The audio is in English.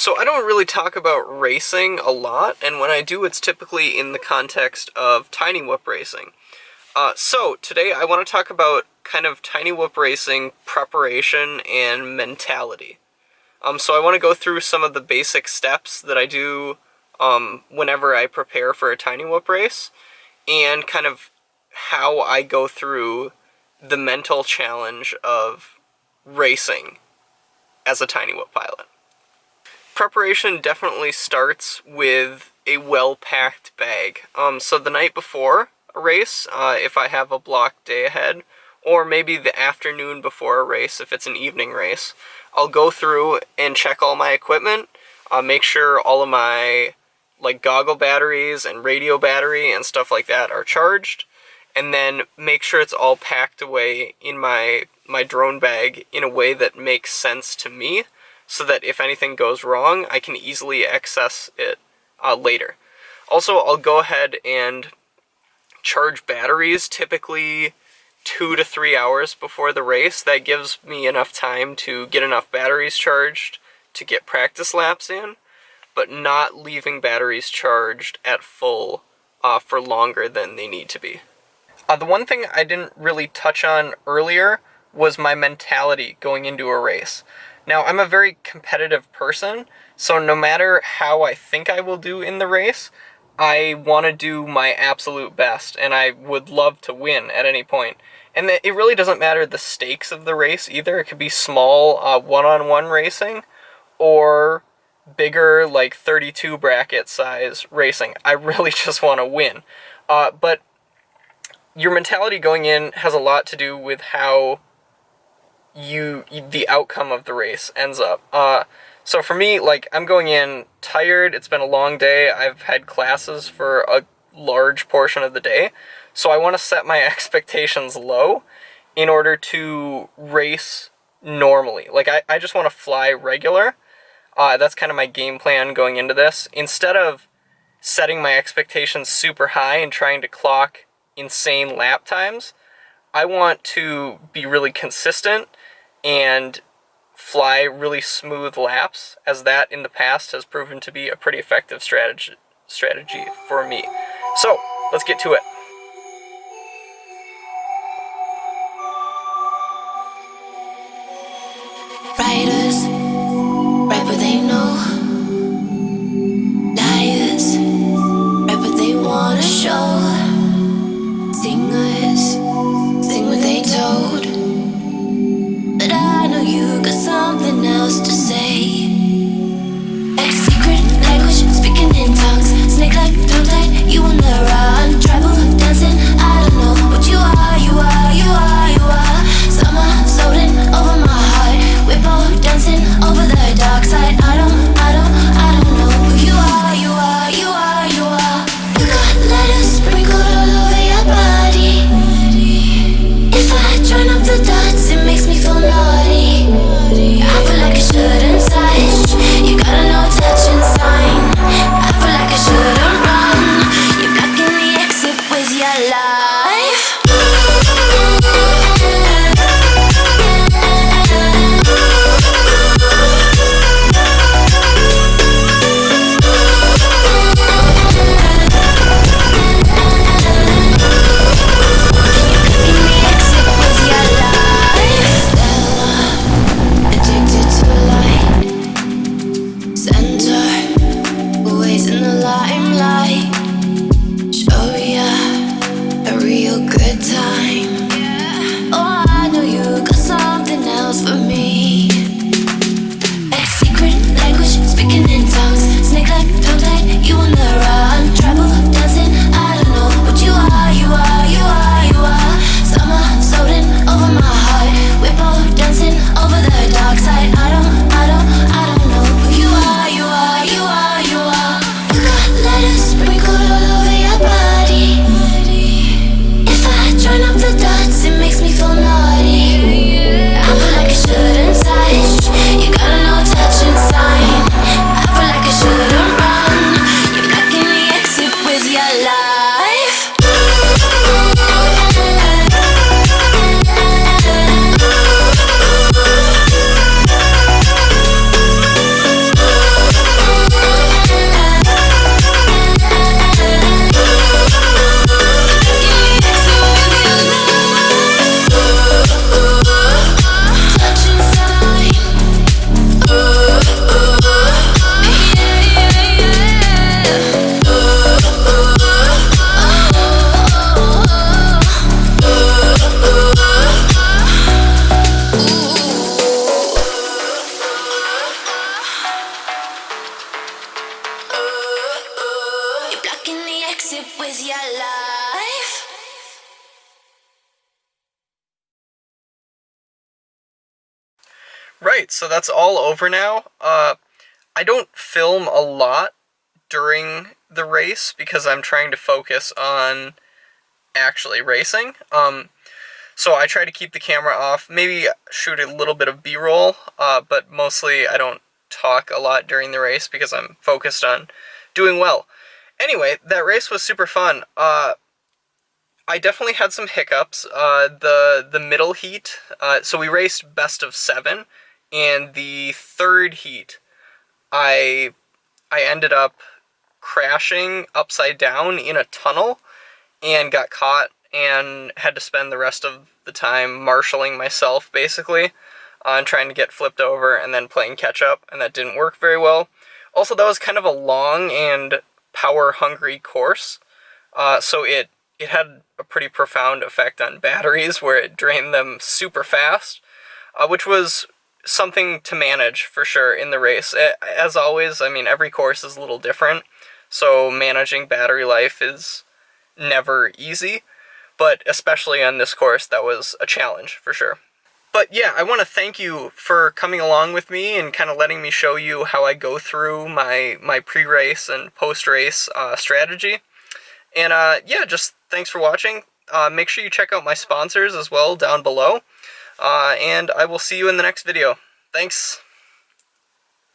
So I don't really talk about racing a lot, and when I do, it's typically in the context of tiny whoop racing. So today I want to talk about kind of tiny whoop racing preparation and mentality. So I want to go through some of the basic steps that I do whenever I prepare for a tiny whoop race, and kind of how I go through the mental challenge of racing as a tiny whoop pilot. Preparation definitely starts with a well-packed bag. So the night before a race, if I have a blocked day ahead, or maybe the afternoon before a race if it's an evening race, I'll go through and check all my equipment, make sure all of my goggle batteries and radio battery and stuff like that are charged, and then make sure it's all packed away in my drone bag in a way that makes sense to me, so that if anything goes wrong, I can easily access it later. Also, I'll go ahead and charge batteries typically 2 to 3 hours before the race. That gives me enough time to get enough batteries charged to get practice laps in, but not leaving batteries charged at full for longer than they need to be. The one thing I didn't really touch on earlier was my mentality going into a race. Now, I'm a very competitive person, so no matter how I think I will do in the race, I want to do my absolute best, and I would love to win at any point. And it really doesn't matter the stakes of the race either. It could be small one-on-one racing, or bigger 32 bracket size racing. I really just want to win. But your mentality going in has a lot to do with how the outcome of the race ends up. So for me, I'm going in tired. It's been a long day. I've had classes for a large portion of the day. So I want to set my expectations low in order to race normally. I just want to fly regular. That's kind of my game plan going into this. Instead of setting my expectations super high and trying to clock insane lap times, I want to be really consistent and fly really smooth laps, as that in the past has proven to be a pretty effective strategy for me. So, let's get to it. Writers write what they know. Liars write what they wanna show. Singers sing what they told. But I know you got something else to say. Like secret language, speaking in tongues. Snake like tongue tied, you on the run. Tribal dancing, I don't know what you are, you are, you are, you are. Summer floating over my heart. We're both dancing over the dark side. I don't know who you are, you are, you are, you are. You got letters sprinkled all over your body. If I join up the dots, it makes me feel naughty. I feel like I shouldn't touch. You got a no touching sign. I feel like I shouldn't run. You're blocking the exit with your life. Sprinkle exit with your life. Right, so that's all over now. I don't film a lot during the race because I'm trying to focus on actually racing. So I try to keep the camera off, maybe shoot a little bit of B-roll, but mostly I don't talk a lot during the race because I'm focused on doing well. Anyway, that race was super fun. I definitely had some hiccups. The middle heat, so we raced best of 7, and the third heat, I ended up crashing upside down in a tunnel and got caught and had to spend the rest of the time marshalling myself, basically, on trying to get flipped over and then playing catch up, and that didn't work very well. Also, that was kind of a long and power-hungry course, so it had a pretty profound effect on batteries, where it drained them super fast, which was something to manage for sure in the race. As always, I mean, every course is a little different, so managing battery life is never easy, but especially on this course, that was a challenge for sure. But yeah, I want to thank you for coming along with me and kind of letting me show you how I go through my pre-race and post-race strategy. And yeah, just thanks for watching. Make sure you check out my sponsors as well down below. And I will see you in the next video. Thanks.